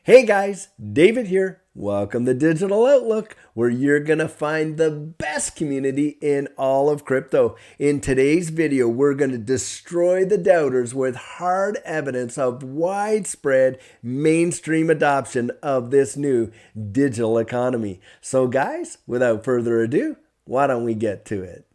Hey guys, David here. Welcome to Digital Outlook, where you're going to find the best community in all of crypto. In today's video, we're going to destroy the doubters with hard evidence of widespread mainstream adoption of this new digital economy. So guys, without further ado, why don't we get to it?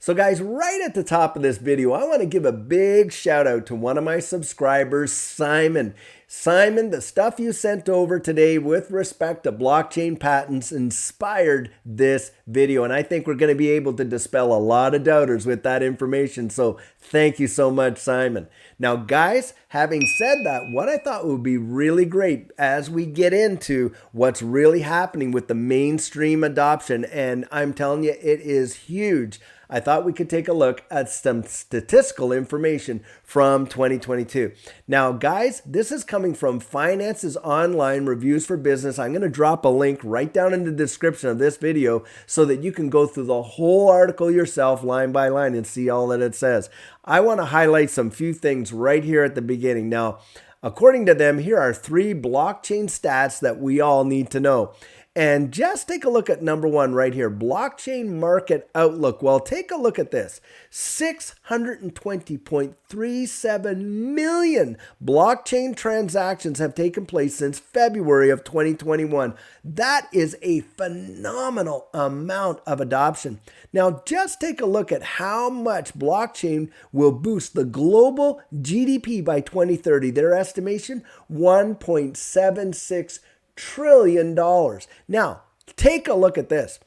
So guys, right at the top of this video, I want to give a big shout out to one of my subscribers, Simon. Simon, the stuff you sent over today with respect to blockchain patents inspired this video. And I think we're going to be able to dispel a lot of doubters with that information. So thank you so much, Simon. Now, guys, having said that, what I thought would be really great as we get into what's really happening with the mainstream adoption, and I'm telling you, it is huge. I thought we could take a look at some statistical information from 2022. Now, guys, this is coming from Finance's Online Reviews for Business. I'm going to drop a link right down in the description of this video so that you can go through the whole article yourself line by line and see all that it says. I want to highlight some few things right here at the beginning. Now, according to them, here are 3 blockchain stats that we all need to know. And just take a look at number 1 right here, blockchain market outlook. Well, take a look at this. 620.37 million blockchain transactions have taken place since February of 2021. That is a phenomenal amount of adoption. Now, just take a look at how much blockchain will boost the global GDP by 2030. Their estimation, $1.76 trillion. Now, take a look at this.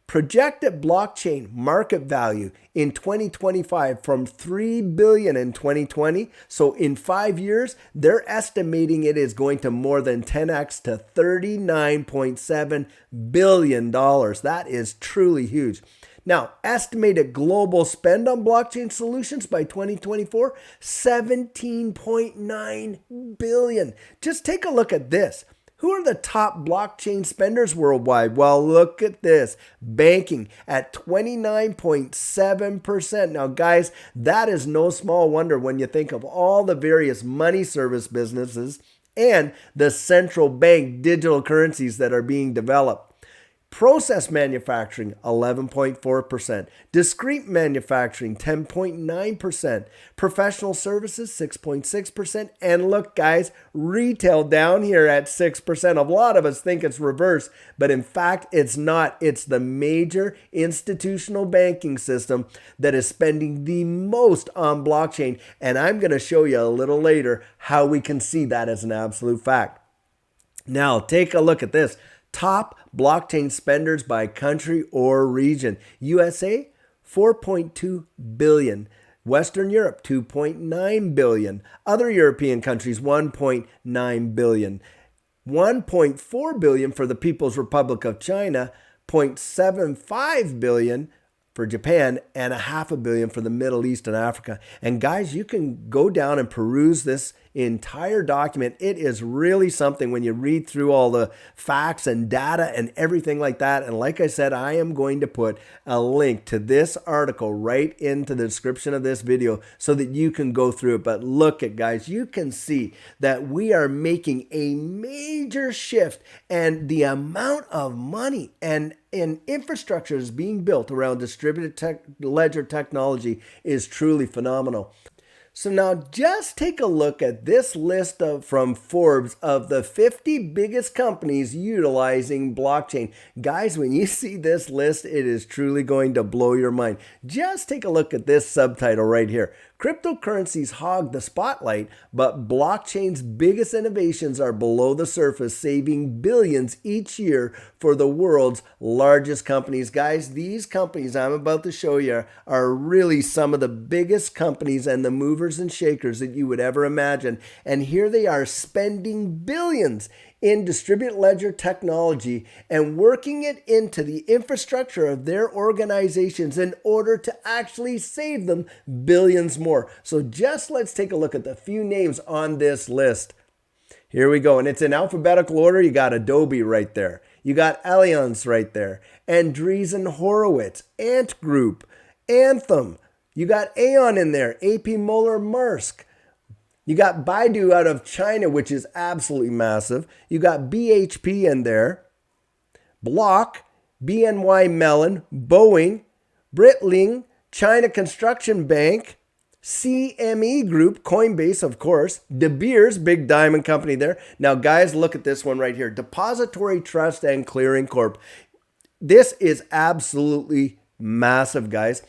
Projected blockchain market value in 2025 from $3 billion in 2020. So in 5 years, they're estimating it is going to more than 10x to $39.7 billion. That is truly huge. Now, estimated global spend on blockchain solutions by 2024, $17.9 billion. Just take a look at this. Who are the top blockchain spenders worldwide? Well, look at this. Banking at 29.7%. Now, guys, that is no small wonder when you think of all the various money service businesses and the central bank digital currencies that are being developed. Process manufacturing, 11.4%. Discrete manufacturing, 10.9%. Professional services, 6.6%. And look, guys, retail down here at 6%. A lot of us think it's reverse, but in fact, it's not. It's the major institutional banking system that is spending the most on blockchain. And I'm going to show you a little later how we can see that as an absolute fact. Now, take a look at this. Top blockchain spenders by country or region. USA, 4.2 billion. Western Europe, 2.9 billion. Other European countries, 1.9 billion. 1.4 billion for the People's Republic of China, 0.75 billion for Japan, and $500 million for the Middle East and Africa. And guys, you can go down and peruse this entire document. It is really something when you read through all the facts and data and everything like that. And like I said, I am going to put a link to this article right into the description of this video so that you can go through it. But look at, guys, you can see that we are making a major shift, and the amount of money and infrastructure is being built around distributed ledger technology is truly phenomenal. So now just take a look at this list from Forbes of the 50 biggest companies utilizing blockchain. Guys, when you see this list, it is truly going to blow your mind. Just take a look at this subtitle right here. Cryptocurrencies hog the spotlight, but blockchain's biggest innovations are below the surface, saving billions each year for the world's largest companies. Guys, these companies I'm about to show you are really some of the biggest companies and the movers and shakers that you would ever imagine. And here they are spending billions in distributed ledger technology and working it into the infrastructure of their organizations in order to actually save them billions more. So just let's take a look at the few names on this list. Here we go. And it's in alphabetical order. You got Adobe right there. You got Allianz right there. Andreessen Horowitz, Ant Group, Anthem. You got Aon in there, AP Moller Maersk. You got Baidu out of China, which is absolutely massive. You got BHP in there, Block, BNY Mellon, Boeing, Breitling, China Construction Bank, CME Group, Coinbase, of course, De Beers, big diamond company there. Now, guys, look at this one right here. Depository Trust and Clearing Corp. This is absolutely massive, guys.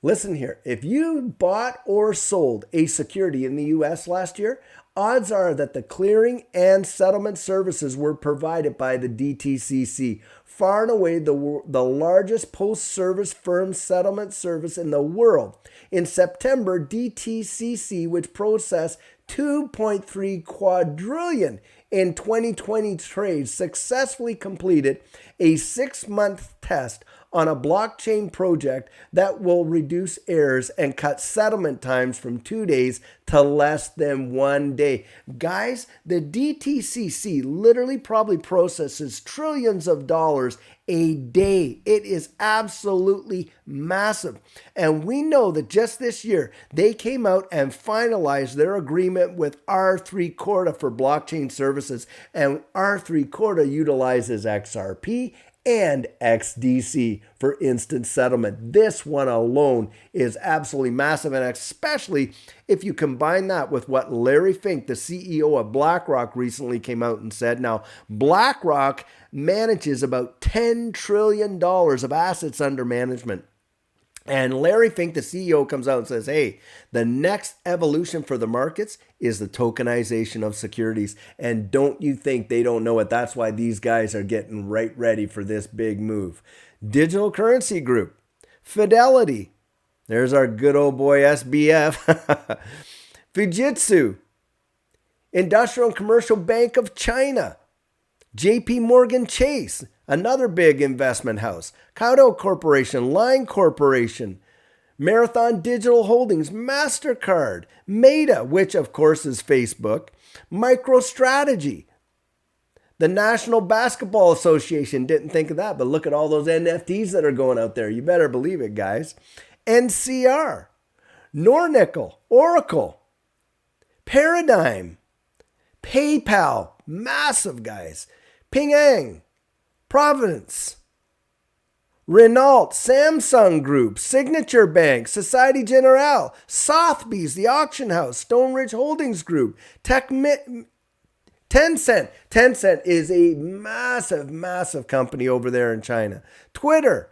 Listen here. If you bought or sold a security in the U.S. last year, odds are that the clearing and settlement services were provided by the DTCC, far and away the largest post-service firm settlement service in the world. In September, DTCC, which processed 2.3 quadrillion in 2020 trades, successfully completed a 6-month test on a blockchain project that will reduce errors and cut settlement times from 2 days to less than 1 day. Guys, the DTCC literally probably processes trillions of dollars a day. It is absolutely massive. And we know that just this year, they came out and finalized their agreement with R3 Corda for blockchain services. And R3 Corda utilizes XRP and XDC for instant settlement. This one alone is absolutely massive, and especially if you combine that with what Larry Fink, the CEO of BlackRock, recently came out and said. Now, BlackRock manages about $10 trillion of assets under management. And Larry Fink, the CEO, comes out and says, hey, the next evolution for the markets is the tokenization of securities. And don't you think they don't know it? That's why these guys are getting right ready for this big move. Digital Currency Group, Fidelity. There's our good old boy SBF. Fujitsu, Industrial and Commercial Bank of China. JP Morgan Chase, another big investment house. Kauto Corporation, Line Corporation, Marathon Digital Holdings, MasterCard, Meta, which of course is Facebook, MicroStrategy. The National Basketball Association, didn't think of that, but look at all those NFTs that are going out there. You better believe it, guys. NCR, Nornickel, Oracle, Paradigm, PayPal, massive, guys. Ping An, Providence, Renault, Samsung Group, Signature Bank, Societe Generale, Sotheby's, the auction house, Stone Ridge Holdings Group, Tencent. Tencent is a massive, massive company over there in China. Twitter,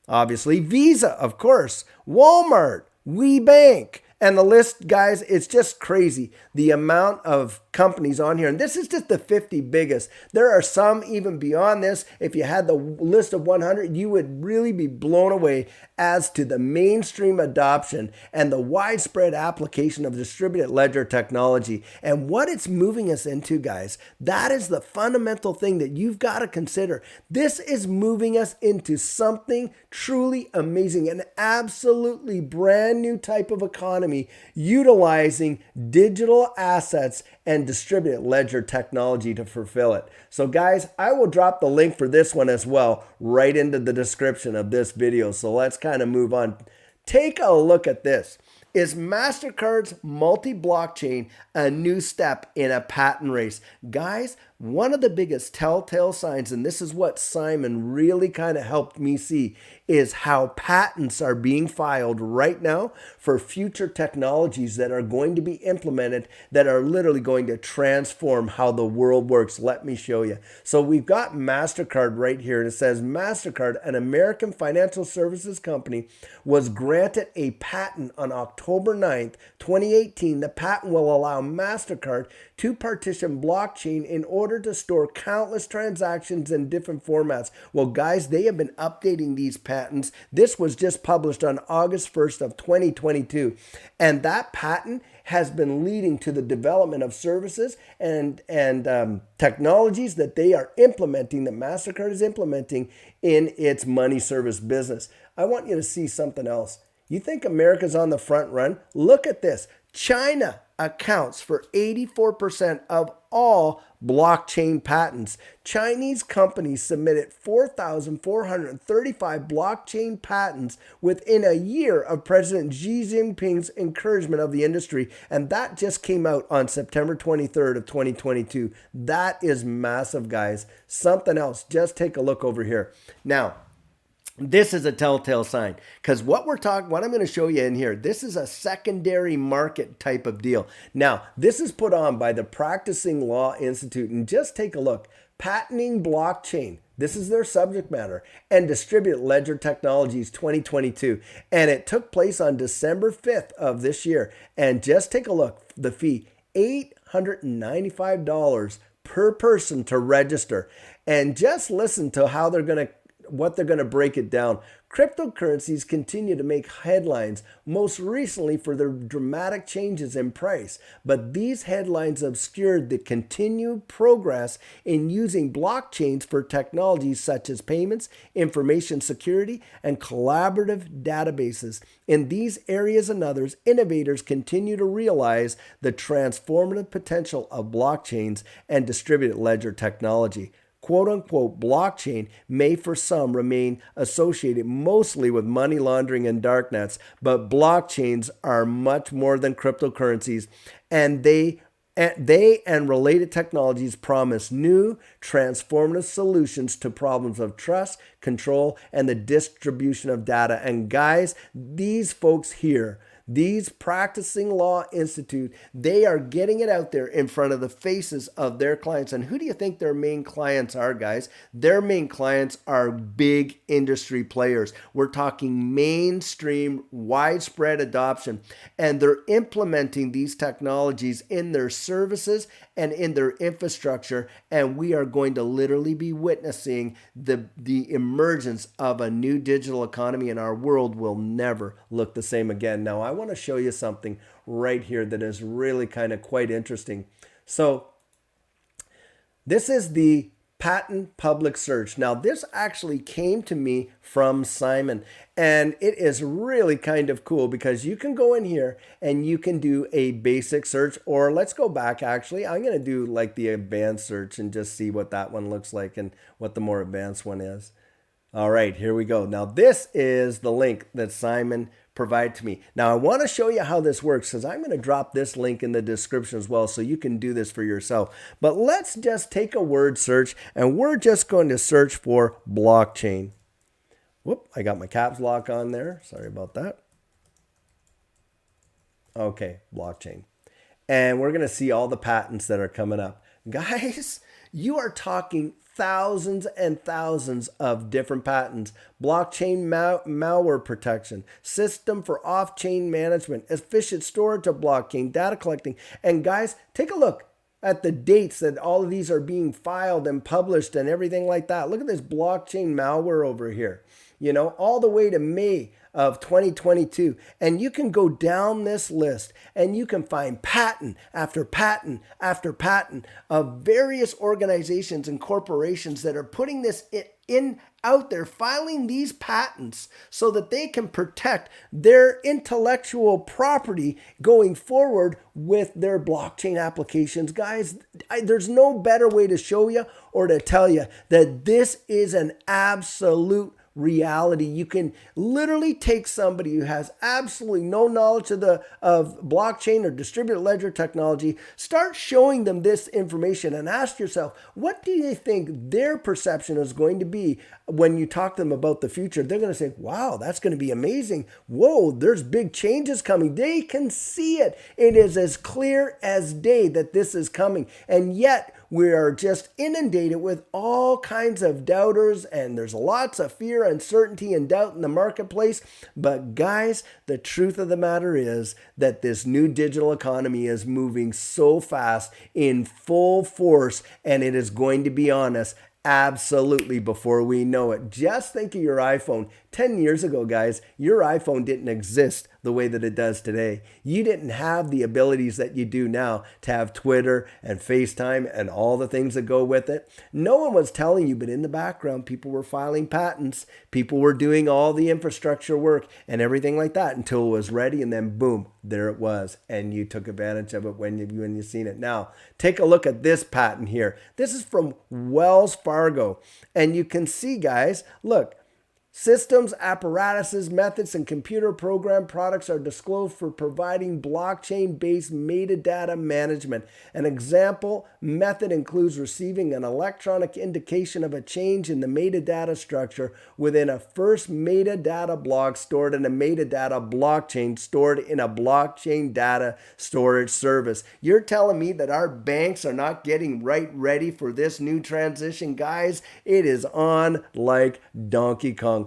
obviously, Visa, of course, Walmart, WeBank. And the list, guys, it's just crazy. The amount of companies on here. And this is just the 50 biggest. There are some even beyond this. If you had the list of 100, you would really be blown away as to the mainstream adoption and the widespread application of distributed ledger technology and what it's moving us into, guys. That is the fundamental thing that you've got to consider. This is moving us into something truly amazing, an absolutely brand new type of economy utilizing digital assets and distributed ledger technology to fulfill it. So guys, I will drop the link for this one as well right into the description of this video. So let's kind of move on. Take a look at this. Is MasterCard's multi-blockchain a new step in a patent race? Guys, one of the biggest telltale signs, and this is what Simon really kind of helped me see, is how patents are being filed right now for future technologies that are going to be implemented that are literally going to transform how the world works. Let me show you. So we've got MasterCard right here, and it says MasterCard, an American financial services company, was granted a patent on October 9th, 2018. The patent will allow MasterCard to partition blockchain in order to store countless transactions in different formats. Well, guys, they have been updating these patents. This was just published on August 1st of 2022. And that patent has been leading to the development of services and technologies that they are implementing, that MasterCard is implementing in its money service business. I want you to see something else. You think America's on the front run? Look at this. China accounts for 84% of all blockchain patents. Chinese companies submitted 4,435 blockchain patents within a year of President Xi Jinping's encouragement of the industry, and that just came out on September 23rd of 2022. That is massive, guys. Something else. Just take a look over here. Now, this is a telltale sign, because what I'm going to show you in here, this is a secondary market type of deal. Now, this is put on by the Practicing Law Institute, and just take a look. Patenting blockchain. This is their subject matter, and distributed ledger technologies 2022. And it took place on December 5th of this year. And just take a look. The fee, $895 per person to register. And just listen to how what they're going to break it down. Cryptocurrencies continue to make headlines, most recently for their dramatic changes in price. But these headlines obscured the continued progress in using blockchains for technologies such as payments, information security, and collaborative databases. In these areas and others, innovators continue to realize the transformative potential of blockchains and distributed ledger technology. Quote-unquote blockchain may for some remain associated mostly with money laundering and darknets, but blockchains are much more than cryptocurrencies, and they and related technologies promise new transformative solutions to problems of trust, control, and the distribution of data. And guys, these folks here, these Practicing Law Institute, they are getting it out there in front of the faces of their clients. And who do you think their main clients are, guys? Their main clients are big industry players. We're talking mainstream, widespread adoption. And they're implementing these technologies in their services and in their infrastructure. And we are going to literally be witnessing the emergence of a new digital economy, and our world will never look the same again. Now, I want to show you something right here that is really kind of quite interesting. So this is the patent public search. Now, this actually came to me from Simon, and it is really kind of cool because you can go in here and you can do a basic search, or let's go back. Actually, I'm going to do like the advanced search and just see what that one looks like and what the more advanced one is. All right, here we go. Now, this is the link that Simon provided to me. Now, I want to show you how this works, because I'm going to drop this link in the description as well, so you can do this for yourself. But let's just take a word search, and we're just going to search for blockchain. Whoop, I got my caps lock on there. Sorry about that. Okay, blockchain. And we're going to see all the patents that are coming up. Guys, you are talking thousands and thousands of different patents. Blockchain malware protection, system for off-chain management, efficient storage of blockchain, data collecting. And guys, take a look at the dates that all of these are being filed and published and everything like that. Look at this blockchain malware over here, you know, all the way to May of 2022. And you can go down this list and you can find patent after patent after patent of various organizations and corporations that are putting this out there, filing these patents so that they can protect their intellectual property going forward with their blockchain applications. Guys, there's no better way to show you or to tell you that this is an absolute reality. You can literally take somebody who has absolutely no knowledge of blockchain or distributed ledger technology, start showing them this information, and ask yourself, what do you think their perception is going to be when you talk to them about the future? They're going to say, wow, that's going to be amazing. Whoa, there's big changes coming. They can see it. It is as clear as day that this is coming. And yet we are just inundated with all kinds of doubters, and there's lots of fear, uncertainty, and doubt in the marketplace. But guys, the truth of the matter is that this new digital economy is moving so fast in full force, and it is going to be on us absolutely before we know it. Just think of your iPhone. 10 years ago, guys, your iPhone didn't exist the way that it does today. You didn't have the abilities that you do now to have Twitter and FaceTime and all the things that go with it. No one was telling you, but in the background, people were filing patents. People were doing all the infrastructure work and everything like that until it was ready. And then boom, there it was. And you took advantage of it when you seen it. Now, take a look at this patent here. This is from Wells Fargo. And you can see, guys, look, systems, apparatuses, methods, and computer program products are disclosed for providing blockchain-based metadata management. An example method includes receiving an electronic indication of a change in the metadata structure within a first metadata block stored in a metadata blockchain stored in a blockchain data storage service. You're telling me that our banks are not getting ready for this new transition, guys? It is on like Donkey Kong.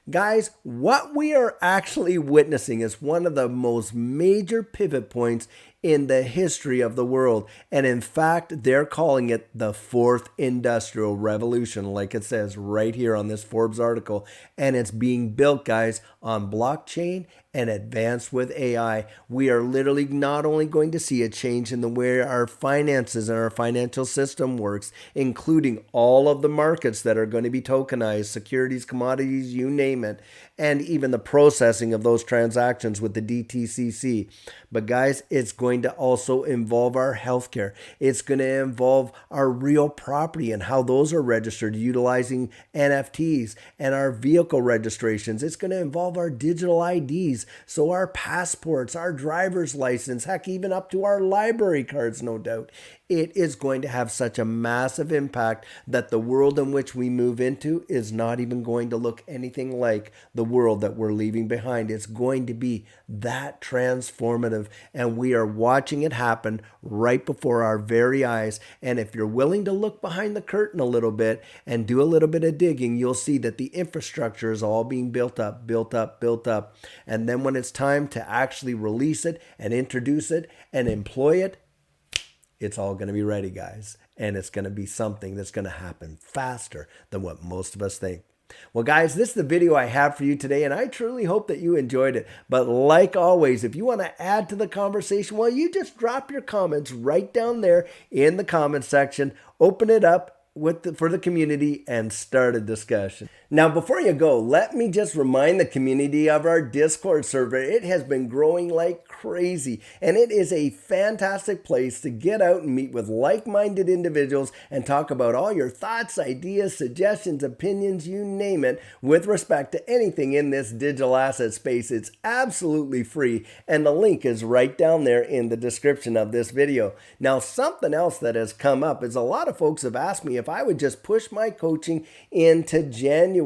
Guys, what we are actually witnessing is one of the most major pivot points in the history of the world. And in fact, they're calling it the fourth industrial revolution, like it says right here on this Forbes article. And it's being built, guys, on blockchain and advanced with AI. We are literally not only going to see a change in the way our finances and our financial system works, including all of the markets that are going to be tokenized, securities, commodities, you name it, and even the processing of those transactions with the DTCC. But guys, it's going to also involve our healthcare. It's going to involve our real property and how those are registered utilizing NFTs and our vehicle registrations. It's going to involve our digital IDs. So our passports, our driver's license, heck, even up to our library cards, no doubt. It is going to have such a massive impact that the world in which we move into is not even going to look anything like the world that we're leaving behind. It's going to be that transformative, and we are watching it happen right before our very eyes. And if you're willing to look behind the curtain a little bit and do a little bit of digging, you'll see that the infrastructure is all being built up. And then when it's time to actually release it and introduce it and employ it, it's all going to be ready, guys. And it's going to be something that's going to happen faster than what most of us think. Well, guys, this is the video I have for you today, and I truly hope that you enjoyed it. But like always, if you want to add to the conversation, well, you just drop your comments right down there in the comment section. Open it up for the community and start a discussion. Now, before you go, let me just remind the community of our Discord server. It has been growing like crazy, and it is a fantastic place to get out and meet with like-minded individuals and talk about all your thoughts, ideas, suggestions, opinions, you name it, with respect to anything in this digital asset space. It's absolutely free, and the link is right down there in the description of this video. Now, something else that has come up is a lot of folks have asked me if I would just push my coaching into January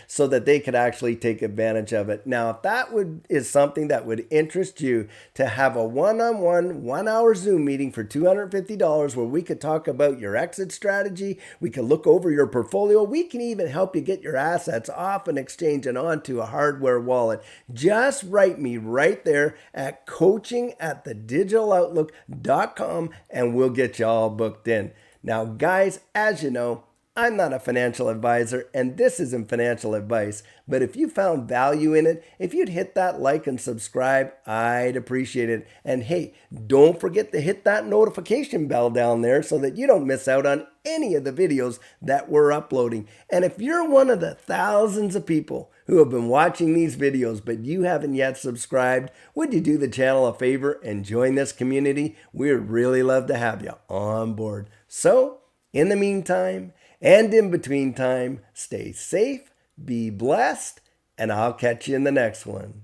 so that they could actually take advantage of it. Now, if that is something that would interest you, to have a one-on-one, 1-hour Zoom meeting for $250 where we could talk about your exit strategy, we can look over your portfolio, we can even help you get your assets off an exchange and onto a hardware wallet. Just write me right there at coaching@thedigitaloutlook.com and we'll get you all booked in. Now, guys, as you know, I'm not a financial advisor, and this isn't financial advice, but if you found value in it, if you'd hit that like and subscribe, I'd appreciate it. And hey, don't forget to hit that notification bell down there so that you don't miss out on any of the videos that we're uploading. And if you're one of the thousands of people who have been watching these videos, but you haven't yet subscribed, would you do the channel a favor and join this community? We'd really love to have you on board. So, in the meantime, and in between time, stay safe, be blessed, and I'll catch you in the next one.